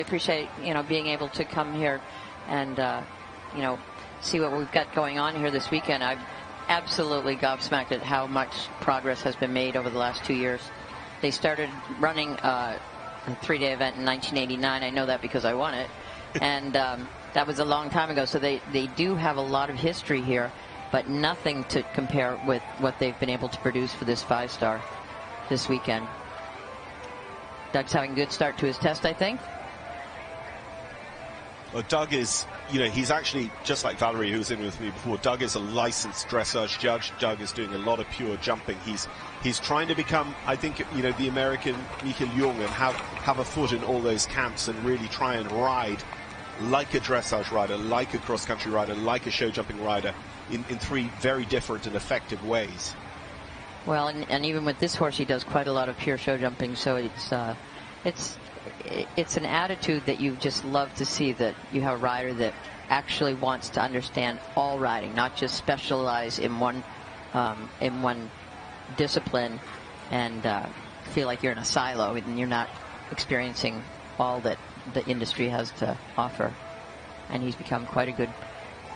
appreciate, being able to come here and, see what we've got going on here this weekend. I'm absolutely gobsmacked at how much progress has been made over the last 2 years. They started running a 3-day event in 1989. I know that because I won it. And that was a long time ago. So they do have a lot of history here, but nothing to compare with what they've been able to produce for this 5-star this weekend. Doug's having a good start to his test, I think. Well, Doug is, he's actually, just like Valerie, who was in with me before, Doug is a licensed dressage judge. Doug is doing a lot of pure jumping. He's trying to become, I think, the American Michael Jung and have a foot in all those camps and really try and ride like a dressage rider, like a cross-country rider, like a show jumping rider in 3 very different and effective ways. Well, and even with this horse, he does quite a lot of pure show jumping, so it's an attitude that you just love to see, that you have a rider that actually wants to understand all riding, not just specialize in one discipline and feel like you're in a silo and you're not experiencing all that the industry has to offer. And he's become quite a good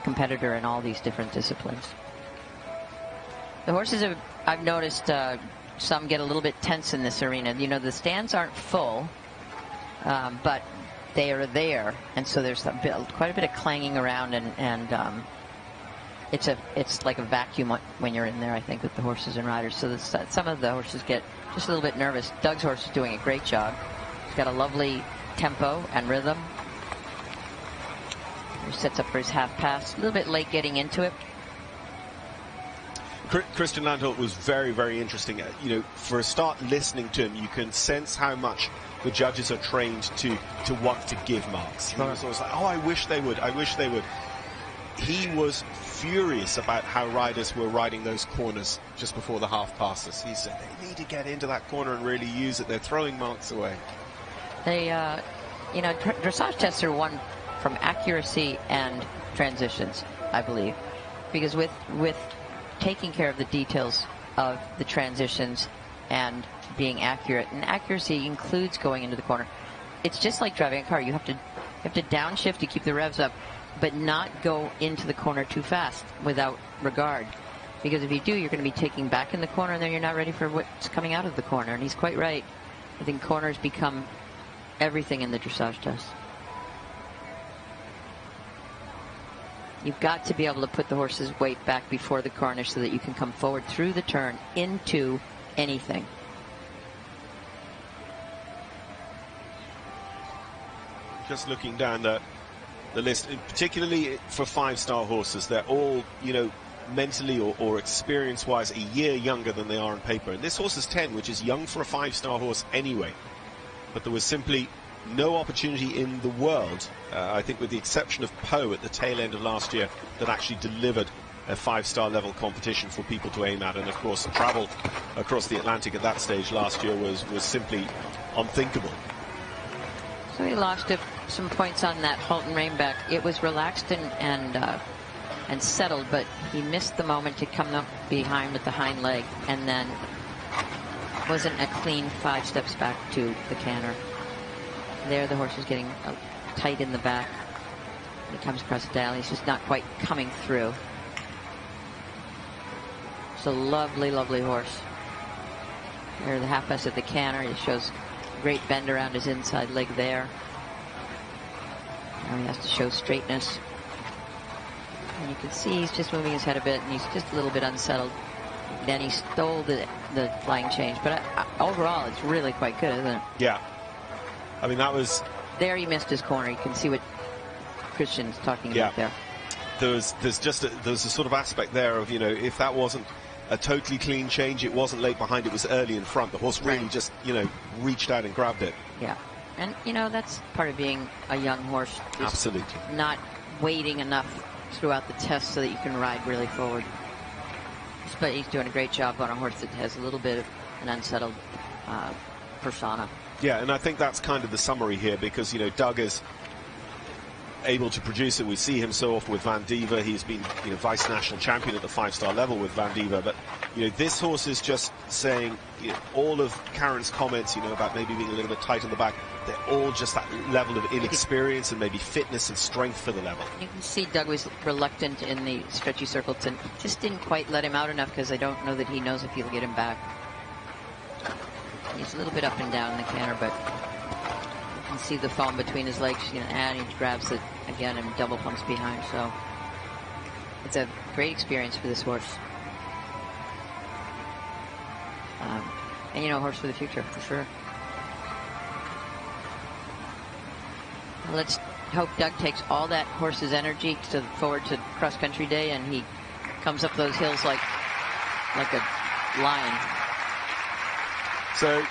competitor in all these different disciplines. The horses I've noticed some get a little bit tense in this arena. The stands aren't full, but they are there, and so there's quite a bit of clanging around, and it's like a vacuum when you're in there, I think, with the horses and riders. So some of the horses get just a little bit nervous. Doug's horse is doing a great job. He's got a lovely tempo and rhythm. He sets up for his half pass. A little bit late getting into it. Christian Landholt was very, very interesting. For a start, listening to him, you can sense how much the judges are trained to want to give marks. He was always like, oh, I wish they would. I wish they would. He was furious about how riders were riding those corners just before the half passes. He said they need to get into that corner and really use it. They're throwing marks away. They, dressage tests are won from accuracy and transitions, I believe, because with taking care of the details of the transitions and being accurate, and accuracy includes going into the corner. It's just like driving a car. You have to downshift to keep the revs up, but not go into the corner too fast without regard, because if you do, you're going to be taking back in the corner, and then you're not ready for what's coming out of the corner. And he's quite right. I think corners become everything in the dressage test. You've got to be able to put the horse's weight back before the corner so that you can come forward through the turn into anything. Just looking down the list, particularly for 5-star horses, they're all, mentally or experience-wise a year younger than they are on paper. And this horse is 10, which is young for a 5-star horse anyway. But there was simply no opportunity in the world, I think with the exception of Poe at the tail end of last year, that actually delivered a 5-star level competition for people to aim at. And of course, travel across the Atlantic at that stage last year was simply unthinkable. So he lost some points on that Halton Rainback. It was relaxed and settled, but he missed the moment to come up behind with the hind leg, and then wasn't a clean 5 steps back to the canter. There, the horse is getting tight in the back. He comes across the dial. He's just not quite coming through. It's a lovely, lovely horse. There, the half pass at the canter. He shows great bend around his inside leg there. Now he has to show straightness. And you can see he's just moving his head a bit, and he's just a little bit unsettled. Then he stole the flying change. But overall, it's really quite good, isn't it? Yeah. I mean, that was... There he missed his corner. You can see what Christian's talking about there. There's a sort of aspect there of, if that wasn't a totally clean change, it wasn't late behind, it was early in front. The horse really just, reached out and grabbed it. Yeah. And, that's part of being a young horse. Absolutely. Not waiting enough throughout the test so that you can ride really forward. But he's doing a great job on a horse that has a little bit of an unsettled persona. Yeah, and I think that's kind of the summary here, because, Doug is able to produce it. We see him so often with Van Diva. He's been, you know, vice national champion at the 5-star level with Van Diva. But, you know, this horse is just saying, you know, all of Karen's comments, you know, about maybe being a little bit tight on the back, they're all just that level of inexperience and maybe fitness and strength for the level. You can see Doug was reluctant in the stretchy circles and just didn't quite let him out enough, because I don't know that he knows if he'll get him back. He's a little bit up and down in the canter, but you can see the foam between his legs, you know, and he grabs it again and double pumps behind. So it's a great experience for this horse. And, you know, horse for the future, for sure. Well, let's hope Doug takes all that horse's energy forward to cross-country day, and he comes up those hills like a lion. So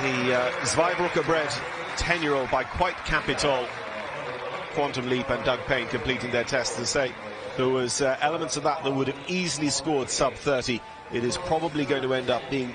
the Zweibrücker bred 10-year-old by Quite Capital, Quantum Leap and Doug Payne completing their tests. To say there was elements of that would have easily scored sub 30. It is probably going to end up being